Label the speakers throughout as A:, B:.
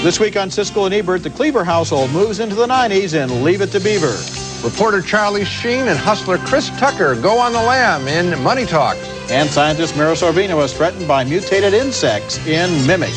A: This week on Siskel and Ebert, the Cleaver household moves into the 90s and Leave It to Beaver.
B: Reporter Charlie Sheen and hustler Chris Tucker go on the lam in Money Talks.
A: And scientist Mira Sorvino is threatened by mutated insects in Mimic.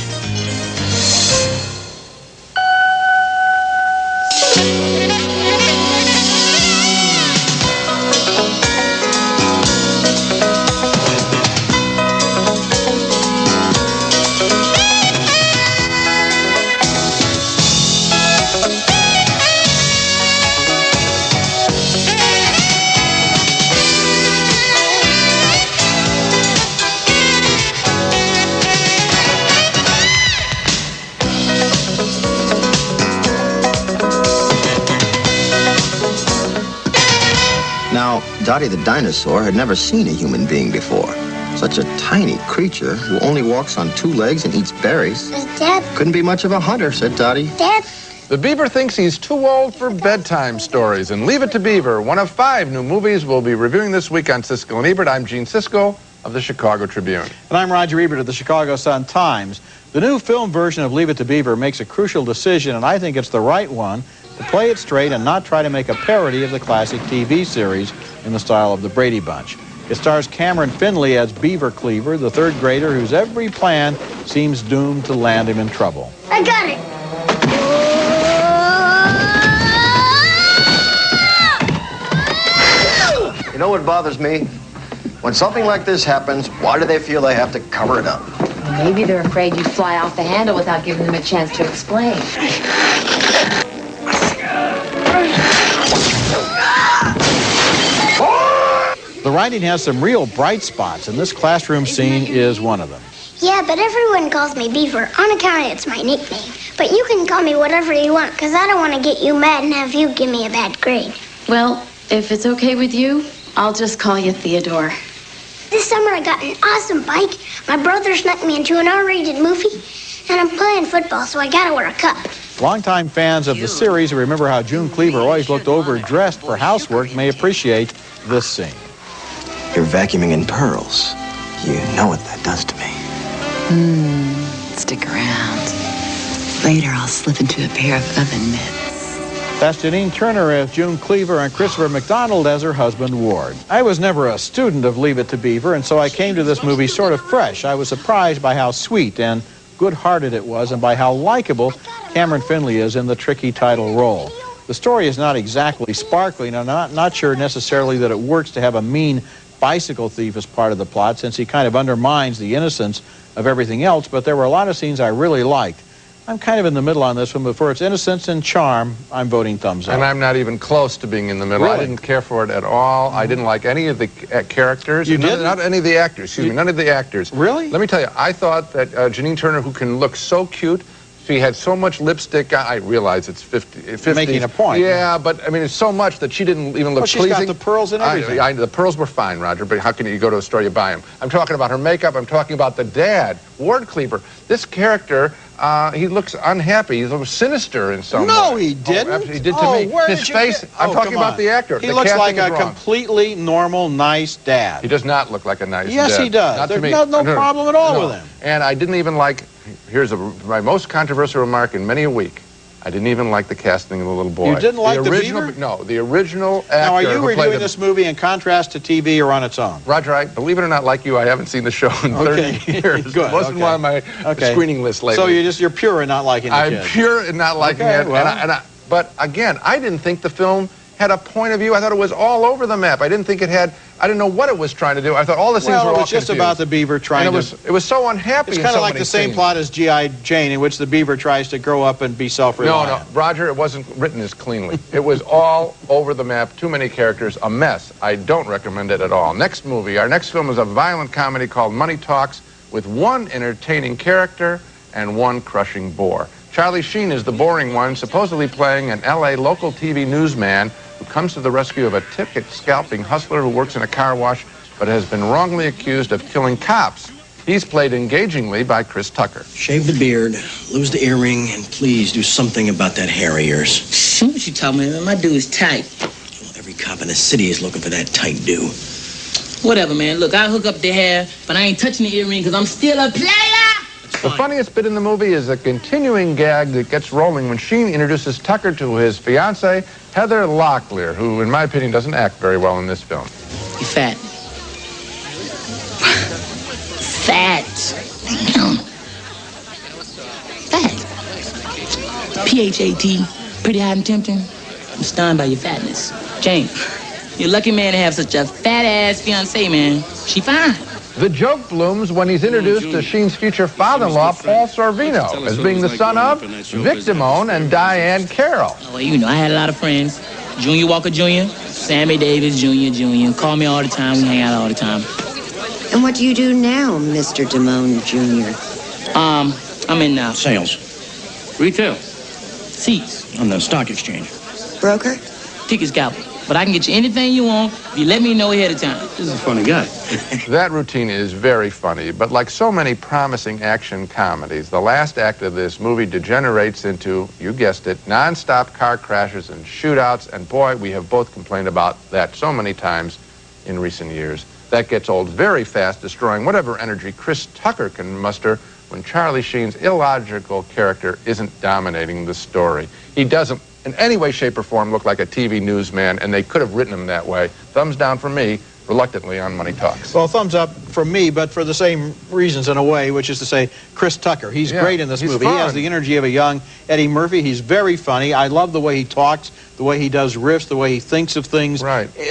C: Now, Dottie the dinosaur had never seen a human being before. Such a tiny creature who only walks on two legs and eats berries.
D: Dad?
C: Couldn't be much of a hunter, said Dottie.
D: Dad?
B: The Beaver thinks he's too old for bedtime stories, and Leave It to Beaver, one of 5 new movies we'll be reviewing this week on Siskel and Ebert. I'm Gene Siskel of the Chicago Tribune.
A: And I'm Roger Ebert of the Chicago Sun-Times. The new film version of Leave It to Beaver makes a crucial decision, and I think it's the right one, to play it straight and not try to make a parody of the classic TV series in the style of the Brady Bunch. It stars Cameron Finley as Beaver Cleaver, the third grader whose every plan seems doomed to land him in trouble.
D: I got it.
C: You know what bothers me? When something like this happens, why do they feel they have to cover it up?
E: Maybe they're afraid you'd fly off the handle without giving them a chance to explain.
A: The writing has some real bright spots, and this classroom scene is one of them.
D: Yeah, but everyone calls me Beaver on account of it's my nickname. But you can call me whatever you want, because I don't want to get you mad and have you give me a bad grade.
E: Well, if it's okay with you, I'll just call you Theodore.
D: This summer I got an awesome bike. My brother snuck me into an R-rated movie, and I'm playing football, so I gotta wear a cup.
A: Longtime fans of the series who remember how June Cleaver always looked overdressed for housework may appreciate this scene.
C: You're vacuuming in pearls. You know what that does to me.
F: Stick around. Later, I'll slip into a pair of oven mitts.
A: That's Janine Turner as June Cleaver and Christopher McDonald as her husband, Ward. I was never a student of Leave It to Beaver, and so I came to this movie sort of fresh. I was surprised by how sweet and good-hearted it was and by how likable Cameron Finley is in the tricky title role. The story is not exactly sparkling, and I'm not sure necessarily that it works to have a mean bicycle thief as part of the plot, since he kind of undermines the innocence of everything else, but there were a lot of scenes I really liked. I'm kind of in the middle on this one, but for its innocence and charm, I'm voting thumbs up.
B: And I'm not even close to being in the middle.
A: Really?
B: I didn't care for it at all. I didn't like any of the characters.
A: You didn't?
B: Not any of the actors. Excuse me, none of the actors.
A: Really?
B: Let me tell you, I thought that Janine Turner, who can look so cute, she had so much lipstick. I realize it's 50.
A: Making a point.
B: Yeah, but I mean, it's so much that she didn't even look
A: she's
B: pleasing.
A: got the pearls and everything.
B: The pearls were fine, Roger, but how can you go to a store, you buy them? I'm talking about her makeup. I'm talking about the dad, Ward Cleaver. This character, he looks unhappy. He's a little sinister in some way.
A: No, he didn't.
B: Oh, he did to me.
A: Where
B: His
A: did you
B: face,
A: get...
B: I'm talking about the actor.
A: He
B: The
A: looks like
B: casting
A: a
B: is wrong.
A: completely normal, nice dad.
B: He does not look like a nice dad.
A: Yes, he does.
B: Not
A: There's
B: to me.
A: no problem at all with him.
B: And I didn't even like, here's my most controversial remark in many a week. I didn't even like the casting of the little boy.
A: You didn't like the
B: original?
A: Beaver?
B: No, the original actor.
A: Now, are you
B: who played
A: reviewing
B: him.
A: this movie in contrast to TV or on its own?
B: Roger, believe it or not, like you, I haven't seen the show in 30 years.
A: Good.
B: It wasn't one of my screening lists lately.
A: So you're pure in not liking the kid.
B: I'm pure in not liking it.
A: Well.
B: But again, I didn't think the film had a point of view. I thought it was all over the map. I didn't think it had. I didn't know what it was trying to do. I thought all the scenes were all
A: it was just
B: confused.
A: about the Beaver trying
B: to. It was so unhappy.
A: It's kind of like the same plot as G.I. Jane, in which the Beaver tries to grow up and be self-reliant.
B: No, Roger, it wasn't written as cleanly. It was all over the map, too many characters, a mess. I don't recommend it at all. Next movie, our next film is a violent comedy called Money Talks, with one entertaining character and one crushing bore. Charlie Sheen is the boring one, supposedly playing an L.A. local TV newsman who comes to the rescue of a ticket-scalping hustler who works in a car wash but has been wrongly accused of killing cops. He's played engagingly by Chris Tucker.
G: Shave the beard, lose the earring, and please do something about that hair of yours.
F: What you talking about? My dude is tight.
G: Well, every cop in the city is looking for that tight dude.
F: Whatever, man. Look, I'll hook up the hair, but I ain't touching the earring because I'm still a player.
B: The funniest bit in the movie is a continuing gag that gets rolling when Sheen introduces Tucker to his fiancée, Heather Locklear, who, in my opinion, doesn't act very well in this film.
H: You fat. Fat. Fat. P-H-A-T. Pretty hot and tempting. I'm stunned by your fatness. Jane, you're a lucky man to have such a fat-ass fiancée, man. She fine.
B: The joke blooms when he's introduced to Sheen's future father-in-law, Paul Sorvino, as being the son of Vic Damone and Diane Carroll.
H: Oh, well, you know, I had a lot of friends. Junior Walker Jr., Sammy Davis Jr. Call me all the time. We hang out all the time.
F: And what do you do now, Mr. Damone Jr.?
H: I'm in
G: Sales.
H: retail. Seats.
G: On the stock exchange.
F: Broker?
H: Ticket scalper. But I can get you anything you want if you let me know ahead of time.
G: This is a funny guy.
B: That routine is very funny, but like so many promising action comedies, the last act of this movie degenerates into, you guessed it, non-stop car crashes and shootouts, and boy, we have both complained about that so many times in recent years. That gets old very fast, destroying whatever energy Chris Tucker can muster when Charlie Sheen's illogical character isn't dominating the story. He doesn't in any way, shape, or form look like a TV newsman, and they could have written him that way. Thumbs down for me, reluctantly, on Money Talks.
A: Well, thumbs up for me, but for the same reasons in a way, which is to say Chris Tucker. He's great in this movie.
B: Fun.
A: He has the energy of a young Eddie Murphy. He's very funny. I love the way he talks, the way he does riffs, the way he thinks of things,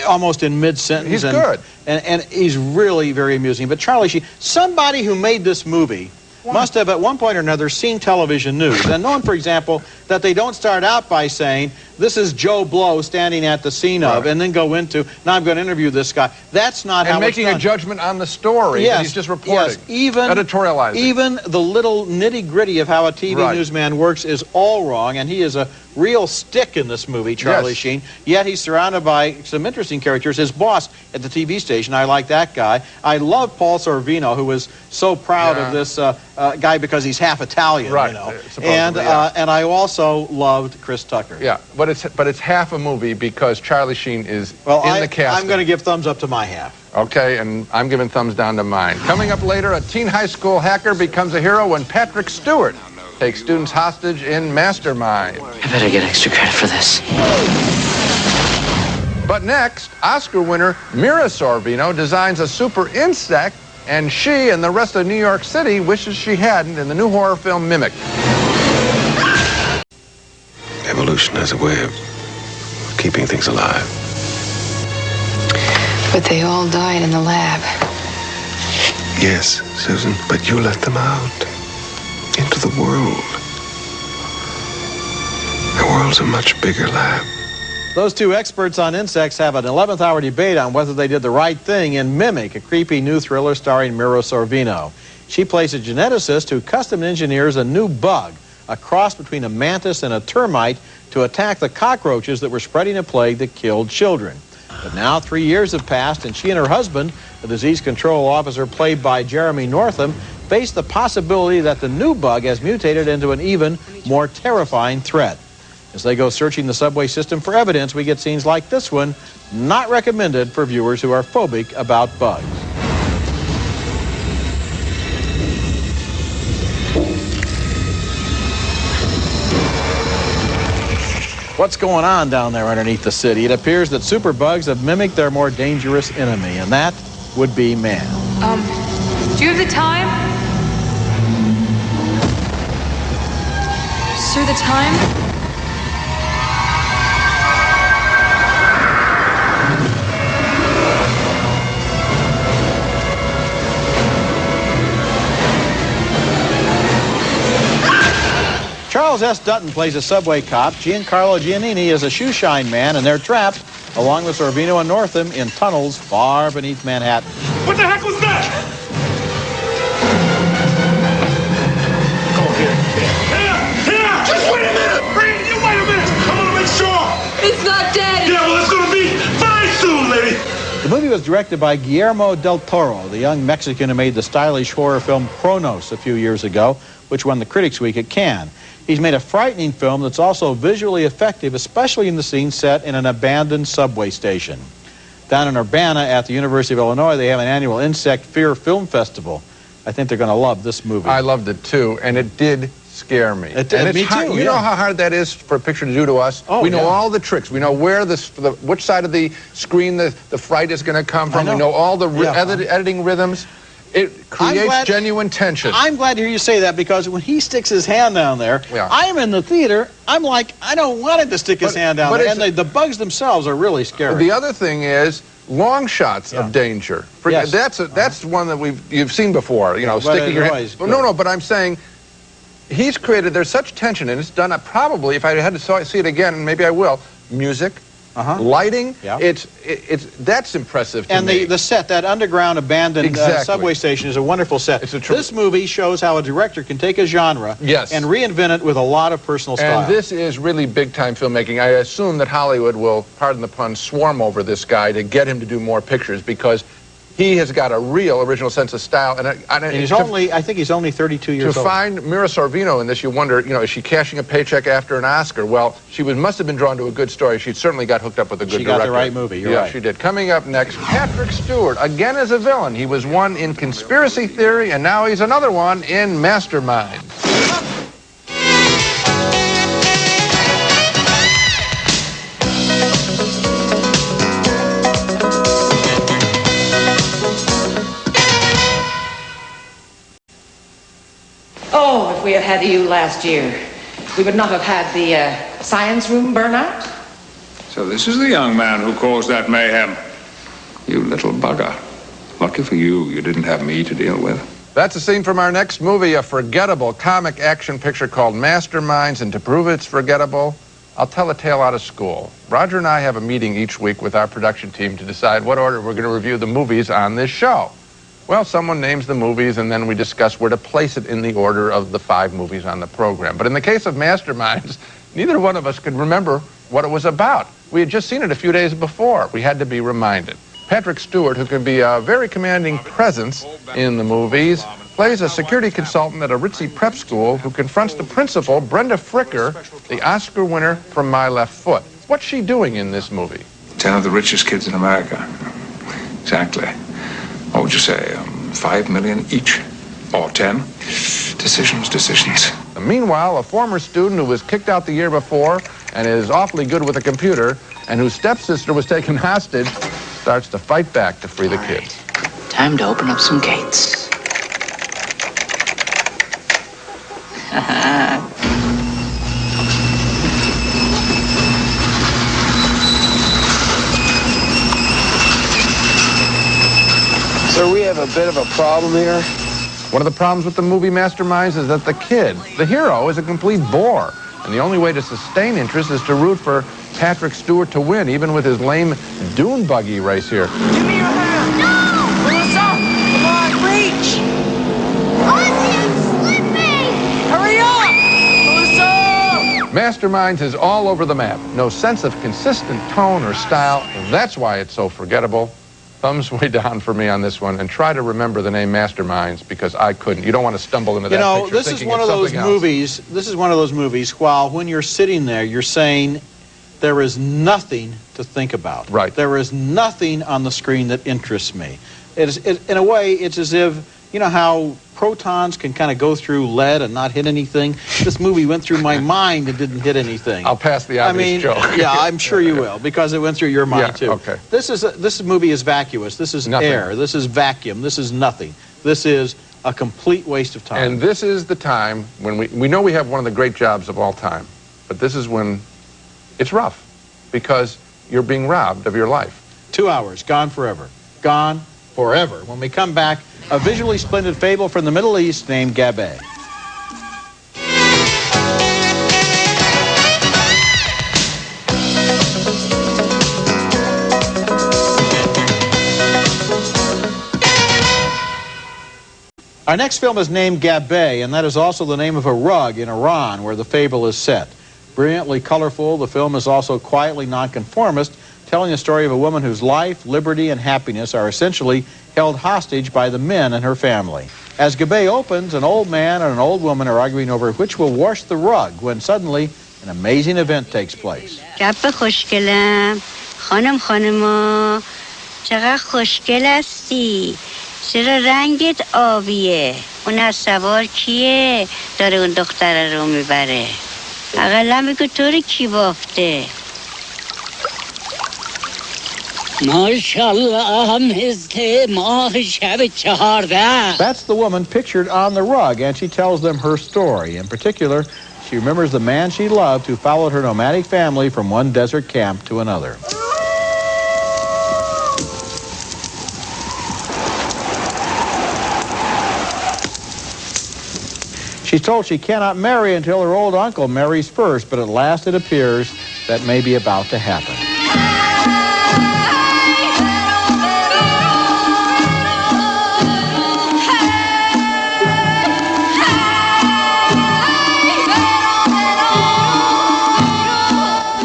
A: almost in mid-sentence.
B: He's good.
A: And he's really very amusing. But Charlie Sheen, somebody who made this movie must have at one point or another seen television news and known, for example, that they don't start out by saying, this is Joe Blow standing at the scene of, and then go into, now I'm going to interview this guy. That's not how it's done.
B: And making a judgment on the story that he's just reporting.
A: Yes,
B: editorializing.
A: Even the little nitty-gritty of how a TV newsman works is all wrong, and he is a real stick in this movie, Charlie Sheen. Yet he's surrounded by some interesting characters. His boss at the TV station, I like that guy. I love Paul Sorvino, who was so proud of this guy because he's half Italian, you know. And I also loved Chris Tucker.
B: Yeah, but it's half a movie because Charlie Sheen is in the cast.
A: I'm going to give thumbs up to my half.
B: Okay, and I'm giving thumbs down to mine. Coming up later, a teen high school hacker becomes a hero when Patrick Stewart takes students hostage in Masterminds.
H: I better get extra credit for this.
B: But next, Oscar winner Mira Sorvino designs a super insect, and she and the rest of New York City wishes she hadn't in the new horror film Mimic.
I: Evolution has a way of keeping things alive.
E: But they all died in the lab.
I: Yes, Susan, but you let them out into the world. The world's a much bigger lab.
A: Those two experts on insects have an 11th hour debate on whether they did the right thing in Mimic, a creepy new thriller starring Mira Sorvino. She plays a geneticist who custom engineers a new bug, a cross between a mantis and a termite, to attack the cockroaches that were spreading a plague that killed children. But now 3 years have passed, and she and her husband, a disease control officer played by Jeremy Northam, face the possibility that the new bug has mutated into an even more terrifying threat. As they go searching the subway system for evidence, we get scenes like this one, not recommended for viewers who are phobic about bugs. What's going on down there underneath the city? It appears that superbugs have mimicked their more dangerous enemy, and that would be man.
J: Do you have the time? Sir, the time?
A: Charles S. Dutton plays a subway cop. Giancarlo Giannini is a shoeshine man, and they're trapped, along with Sorvino and Northam, in tunnels far beneath Manhattan.
K: What the heck was that? Come on, here. Just wait a minute. You wait a minute. I want to make sure.
J: It's not dead.
K: Yeah, well, it's going to be very soon, lady.
A: The movie was directed by Guillermo del Toro, the young Mexican who made the stylish horror film Cronos a few years ago, which won the Critics' Week at Cannes. He's made a frightening film that's also visually effective, especially in the scene set in an abandoned subway station. Down in Urbana at the University of Illinois, they have an annual Insect Fear Film Festival. I think they're going to love this movie.
B: I loved it too, and it did scare me.
A: It did, me
B: hard,
A: too.
B: You know how hard that is for a picture to do to us?
A: Oh,
B: we know all the tricks. We know where which side of the screen the fright is going to come from. We know all the editing rhythms. It creates genuine tension.
A: I'm glad to hear you say that, because when he sticks his hand down there, I'm in the theater, I'm like, I don't want him to stick his hand down there. And the bugs themselves are really scary.
B: The other thing is long shots of danger.
A: Yes.
B: That's one that you've seen before, you know, sticking your hand. No, but I'm saying he's created, there's such tension, and it's done probably, if I had to see it again, and maybe I will, music, lighting, that's impressive to me.
A: And the set, that underground abandoned subway station, is a wonderful set. This movie shows how a director can take a genre and reinvent it with a lot of personal style.
B: And this is really big-time filmmaking. I assume that Hollywood will, pardon the pun, swarm over this guy to get him to do more pictures, because he has got a real original sense of style. And
A: he's I think he's only 32 years old.
B: To find Mira Sorvino in this, you wonder, you know, is she cashing a paycheck after an Oscar? Well, she must have been drawn to a good story. She certainly got hooked up with a good director.
A: She got the right movie, you're right.
B: Yeah, she did. Coming up next, Patrick Stewart, again as a villain. He was one in Conspiracy Theory, and now he's another one in Masterminds.
E: Oh, if we had had you last year, we would not have had the science room burnout.
L: So this is the young man who caused that mayhem. You little bugger. Lucky for you, you didn't have me to deal with.
B: That's a scene from our next movie, a forgettable comic action picture called Masterminds, and to prove it's forgettable, I'll tell a tale out of school. Roger and I have a meeting each week with our production team to decide what order we're going to review the movies on this show. Well, someone names the movies, and then we discuss where to place it in the order of the 5 movies on the program. But in the case of Masterminds, neither one of us could remember what it was about. We had just seen it a few days before. We had to be reminded. Patrick Stewart, who can be a very commanding presence in the movies, plays a security consultant at a ritzy prep school who confronts the principal, Brenda Fricker, the Oscar winner from My Left Foot. What's she doing in this movie?
L: 10 of the richest kids in America. Exactly. What would you say, 5 million each? Or 10? Decisions.
B: Meanwhile, a former student who was kicked out the year before and is awfully good with a computer, and whose stepsister was taken hostage, starts to fight back to free the kids.
F: Time to open up some gates.
M: So we have a bit of a problem here.
B: One of the problems with the movie Masterminds is that the kid, the hero, is a complete bore. And the only way to sustain interest is to root for Patrick Stewart to win, even with his lame dune buggy race here.
K: Give me your hand.
J: No! Pull us up! Come on, reach!
D: Ozzy, slip me!
J: Hurry up! Pull us up!
B: Masterminds is all over the map. No sense of consistent tone or style. That's why it's so forgettable. Thumbs way down for me on this one, and try to remember the name Masterminds, because I couldn't. You don't want to stumble into that picture.
A: This is one of those movies. This is one of those movies. While when you're sitting there, you're saying there is nothing to think about.
B: Right.
A: There is nothing on the screen that interests me. In a way, it's as if, you know how protons can kind of go through lead and not hit anything? This movie went through my mind and didn't hit anything.
B: I'll pass the obvious joke.
A: Yeah, I'm sure you will, because it went through your mind too.
B: Okay.
A: This movie is vacuous. This is air. This is vacuum. This is nothing. This is a complete waste of time.
B: And this is the time when we know we have one of the great jobs of all time, but this is when it's rough, because you're being robbed of your life.
A: 2 hours, gone forever. Gone forever. When we come back, a visually splendid fable from the Middle East named Gabbeh. Our next film is named Gabbeh, and that is also the name of a rug in Iran where the fable is set. Brilliantly colorful, the film is also quietly nonconformist, telling the story of a woman whose life, liberty, and happiness are essentially held hostage by the men in her family. As Gabbeh opens, an old man and an old woman are arguing over which will wash the rug when suddenly an amazing event takes place.
N: Gabbeh خوشگلم خانم خانما چقدر خوشگل هستی چرا رنگت آبیه؟ اون از سوار کیه داره اون دختره رو میبره؟ اقلا بگو تو رو کی بافته؟
O: ماشاءالله مثل ماه شب 14.
A: That's the woman pictured on the rug, and she tells them her story. In particular, she remembers the man she loved who followed her nomadic family from one desert camp to another. She's told she cannot marry until her old uncle marries first, but at last it appears that may be about to happen.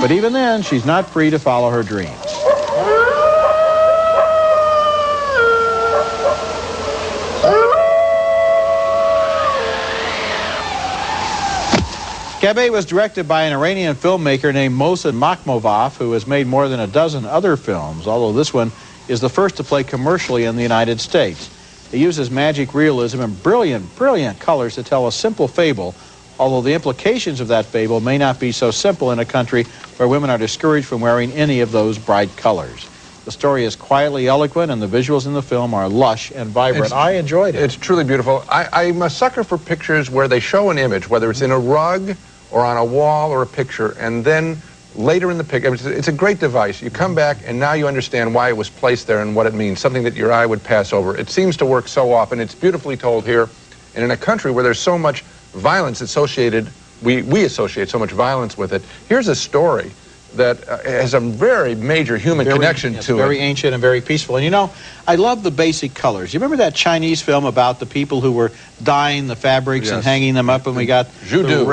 A: But even then, she's not free to follow her dreams. Gabbeh was directed by an Iranian filmmaker named Mohsen Makhmovov, who has made more than a dozen other films, although this one is the first to play commercially in the United States. He uses magic realism and brilliant, brilliant colors to tell a simple fable, although the implications of that fable may not be so simple in a country where women are discouraged from wearing any of those bright colors. The story is quietly eloquent, and the visuals in the film are lush and vibrant. I enjoyed it.
B: It's truly beautiful. I'm a sucker for pictures where they show an image, whether it's in a rug or on a wall or a picture, and then later in the picture, it's a great device. You come back, and now you understand why it was placed there and what it means, something that your eye would pass over. It seems to work so often. It's beautifully told here, and in a country where there's so much violence associated, we associate so much violence with it. Here's a story that has a very major human connection to it.
A: Very ancient and very peaceful. And you know, I love the basic colors. You remember that Chinese film about the people who were dyeing the fabrics and hanging them up, and we got judo.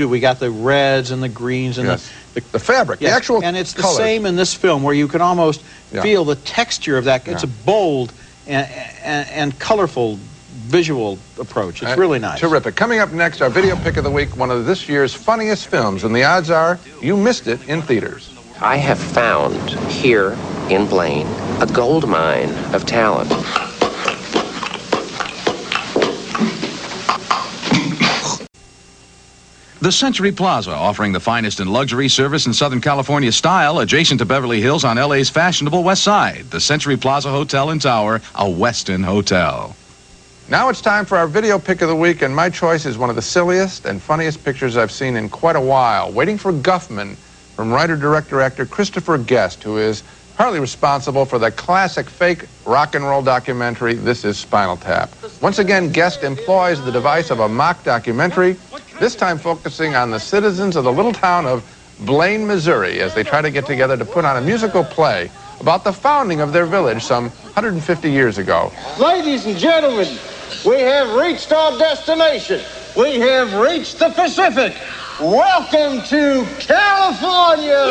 A: We got the reds and the greens and
B: the fabric, the actual
A: and it's the
B: colors.
A: same in this film, where you can almost feel the texture of that. It's a bold and colorful visual approach. It's really nice.
B: Terrific. Coming up next, our video pick of the week, one of this year's funniest films, and the odds are you missed it in theaters.
P: I have found here in Blaine a gold mine of talent.
Q: The Century Plaza, offering the finest in luxury service in Southern California style, adjacent to Beverly Hills on LA's fashionable West Side. The Century Plaza Hotel and Tower, a Westin hotel.
B: Now it's time for our video pick of the week, and my choice is one of the silliest and funniest pictures I've seen in quite a while. Waiting for Guffman, from writer-director-actor Christopher Guest, who is partly responsible for the classic fake rock and roll documentary, This Is Spinal Tap. Once again, Guest employs the device of a mock documentary, this time focusing on the citizens of the little town of Blaine, Missouri, as they try to get together to put on a musical play about the founding of their village some 150 years ago.
R: Ladies and gentlemen, we have reached our destination. We have reached the Pacific. Welcome to California!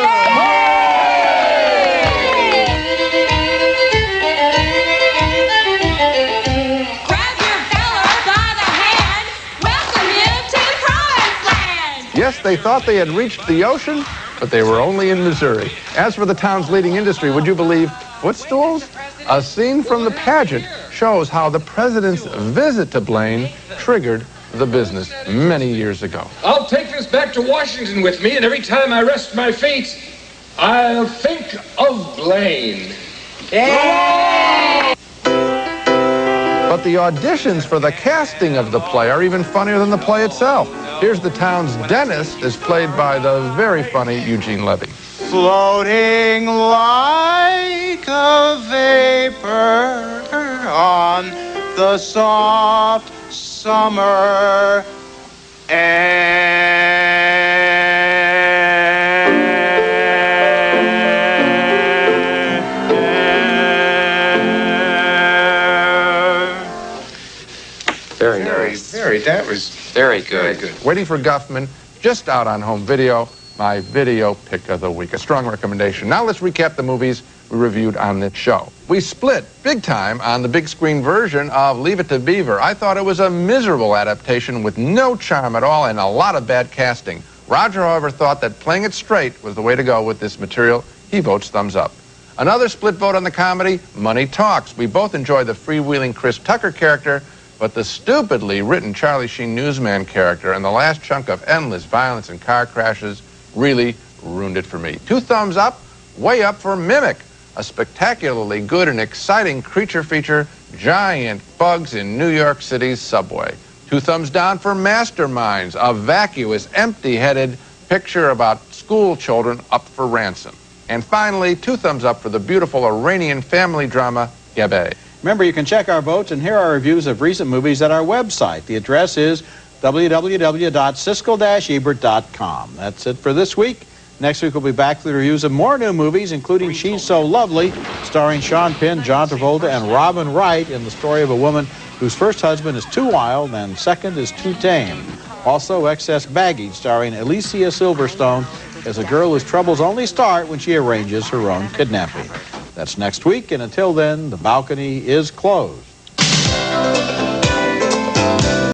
J: Grab your fella by the hand. Welcome him to the promised land.
B: Yes, they thought they had reached the ocean, but they were only in Missouri. As for the town's leading industry, would you believe footstools? A scene from the pageant shows how the president's visit to Blaine triggered the business many years ago.
K: I'll take this back to Washington with me, and every time I rest my feet, I'll think of Blaine.
B: But the auditions for the casting of the play are even funnier than the play itself. Here's the town's dentist, as played by the very funny Eugene Levy.
R: Floating like a vapor on the soft summer
P: That was very good.
B: Waiting for Guffman, just out on home video, my video pick of the week. A strong recommendation. Now let's recap the movies we reviewed on this show. We split big time on the big screen version of Leave It to Beaver. I thought it was a miserable adaptation with no charm at all and a lot of bad casting. Roger, however, thought that playing it straight was the way to go with this material. He votes thumbs up. Another split vote on the comedy, Money Talks. We both enjoy the freewheeling Chris Tucker character, but the stupidly written Charlie Sheen newsman character and the last chunk of endless violence and car crashes really ruined it for me. 2 thumbs up, way up for Mimic, a spectacularly good and exciting creature feature, giant bugs in New York City's subway. 2 thumbs down for Masterminds, a vacuous, empty-headed picture about school children up for ransom. And finally, 2 thumbs up for the beautiful Iranian family drama, Gabbeh.
A: Remember, you can check our votes and hear our reviews of recent movies at our website. The address is www.siskel-ebert.com. That's it for this week. Next week, we'll be back with reviews of more new movies, including She's So Lovely, starring Sean Penn, John Travolta, and Robin Wright, in the story of a woman whose first husband is too wild and second is too tame. Also, Excess Baggage, starring Alicia Silverstone, as a girl whose troubles only start when she arranges her own kidnapping. That's next week, and until then, the balcony is closed.